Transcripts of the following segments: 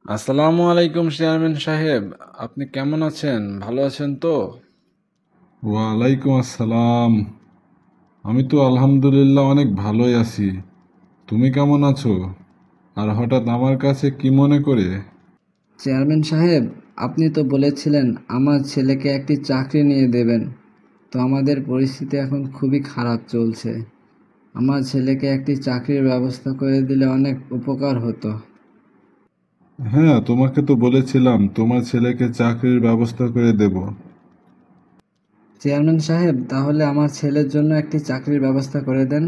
আসসালামু আলাইকুম চেয়ারম্যান সাহেব, আপনি কেমন আছেন? ভালো আছেন তো? ওয়ালাইকুম আসসালাম। আমি তো আলহামদুলিল্লাহ অনেক ভালোই আছি। তুমি কেমন আছো? আর হঠাৎ আমার কাছে কি মনে করে? চেয়ারম্যান সাহেব, আপনি তো বলেছিলেন আমার ছেলেকে একটি চাকরি নিয়ে দেবেন। তো আমাদের পরিস্থিতি এখন খুবই খারাপ চলছে। আমার ছেলেকে একটি চাকরির ব্যবস্থা করে দিলে অনেক উপকার হতো। হ্যাঁ, তোমাকে তো বলেছিলাম তোমার ছেলেকে চাকরির ব্যবস্থা করে দেব। চেয়ারম্যান সাহেব, তাহলে আমার ছেলের জন্য একটি চাকরির ব্যবস্থা করে দেন।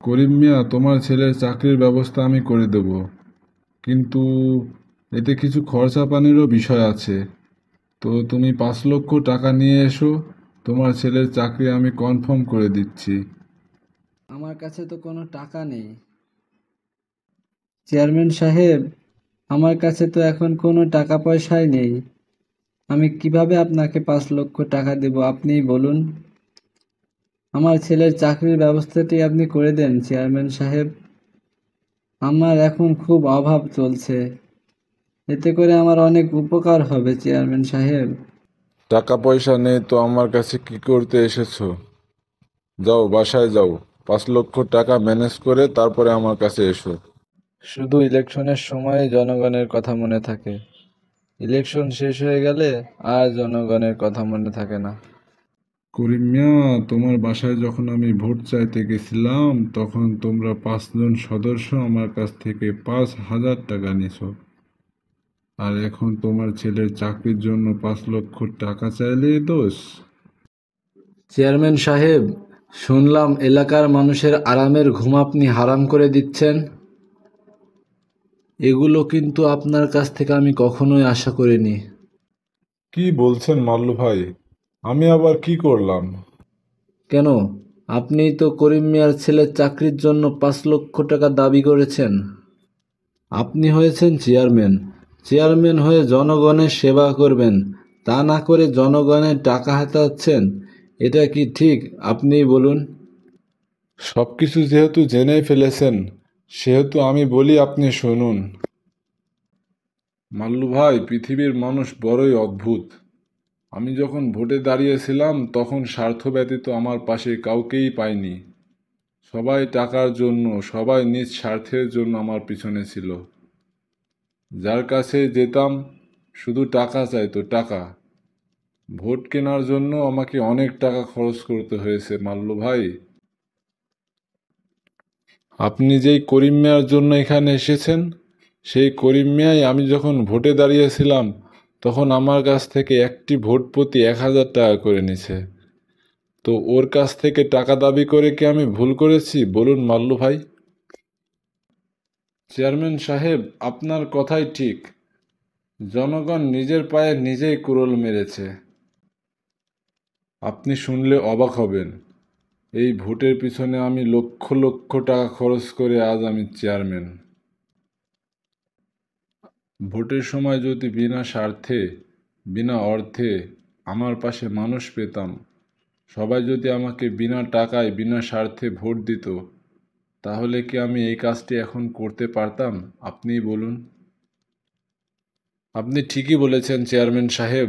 করিম মিয়া, তোমার ছেলের চাকরির ব্যবস্থা আমি করে দেব, কিন্তু এতে কিছু খরচা পানিরও বিষয় আছে। তো তুমি 5 লক্ষ টাকা নিয়ে এসো, তোমার ছেলের চাকরি আমি কনফার্ম করে দিচ্ছি। আমার কাছে তো কোনো টাকা নেই। চেয়ারম্যান সাহেব, আমার কাছে তো এখন কোনো টাকা পয়সাই নেই। আমি কিভাবে আপনাকে 5 লক্ষ টাকা দেব, আপনিই বলুন। আমার ছেলের চাকরির ব্যবস্থাটি আপনি করে দেন চেয়ারম্যান সাহেব। আমার এখন খুব অভাব চলছে, এতে করে আমার অনেক উপকার হবে চেয়ারম্যান সাহেব। টাকা পয়সা নেই তো আমার কাছে কি করতে এসেছো? যাও, বাসায় যাও, 5 লক্ষ টাকা ম্যানেজ করে তারপরে আমার কাছে এসো। শুধু ইলেকশনের সময় জনগণের কথা মনে থাকে, ইলেকশন শেষ হয়ে গেলে আর জনগণের কথা মনে থাকে না। করিম মিয়া, তোমার বাসায় যখন আমি ভোট চাইতে গেছিলাম তখন তোমরা 5 জন সদস্য আমার কাছ থেকে 5,000 টাকা নিছো, আর এখন তোমার ছেলের চাকরির জন্য 5 লক্ষ টাকা চাইলেই দোষ? চেয়ারম্যান সাহেব, শুনলাম এলাকার মানুষের আরামের ঘুম আপনি হারাম করে দিচ্ছেন। এগুলো কিন্তু আপনার কাছ থেকে আমি কখনোই আশা করিনি। কি বলছেন মাল্লু ভাই? আমি আবার কি করলাম? কেন? আপনিই তো করিম মিয়ার ছেলের চাকরির জন্য 5 লক্ষ টাকা দাবি করেছেন। আপনি হয়েছেন চেয়ারম্যান, চেয়ারম্যান হয়ে জনগণের সেবা করবেন, তা না করে জনগণের টাকা হাতাচ্ছেন। এটা কি ঠিক? আপনিই বলুন। সবকিছু যেহেতু জেনেই ফেলেছেন, সেহেতু আমি বলি আপনি শুনুন। মাল্লু ভাই, পৃথিবীর মানুষ বড়ই অদ্ভুত। আমি যখন ভোটে দাঁড়িয়েছিলাম তখন স্বার্থ ব্যতীত আমার পাশে কাউকেই পাইনি। সবাই টাকার জন্য, সবাই নিজ স্বার্থের জন্য আমার পিছনে ছিল। যার কাছে যেতাম শুধু টাকা চাইতো, টাকা। ভোট কেনার জন্য আমাকে অনেক টাকা খরচ করতে হয়েছে মাল্লু ভাই। আপনি যেই করিম মিয়ার জন্য এখানে এসেছেন, সেই করিম মিয়াই আমি যখন ভোটে দাঁড়িয়েছিলাম তখন আমার কাছ থেকে একটি ভোট প্রতি 1,000 টাকা করে নিছে। তো ওর কাছ থেকে টাকা দাবি করে কি আমি ভুল করেছি বলুন মাল্লু ভাই? চেয়ারম্যান সাহেব, আপনার কথাই ঠিক। জনগণ নিজের পায়ে নিজেই কুড়োল মেরেছে। আপনি শুনলে অবাক হবেন, এই ভোটের পিছনে আমি লক্ষ লক্ষ টাকা খরচ করে আজ আমি চেয়ারম্যান। ভোটের সময় যদি বিনা স্বার্থে, বিনা অর্থে আমার পাশে মানুষ পেতাম, সবাই যদি আমাকে বিনা টাকায় বিনা স্বার্থে ভোট দিত, তাহলে কি আমি এই কাজটি এখন করতে পারতাম? আপনিই বলুন। আপনি ঠিকই বলেছেন চেয়ারম্যান সাহেব।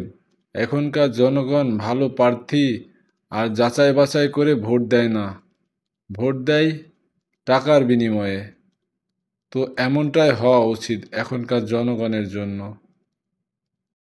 এখনকার জনগণ ভালো প্রার্থী আর যাচাই বাছাই করে ভোট দেয় না, ভোট দেয় টাকার বিনিময়ে। তো এমনটাই হওয়া উচিত এখনকার জনগণের জন্য।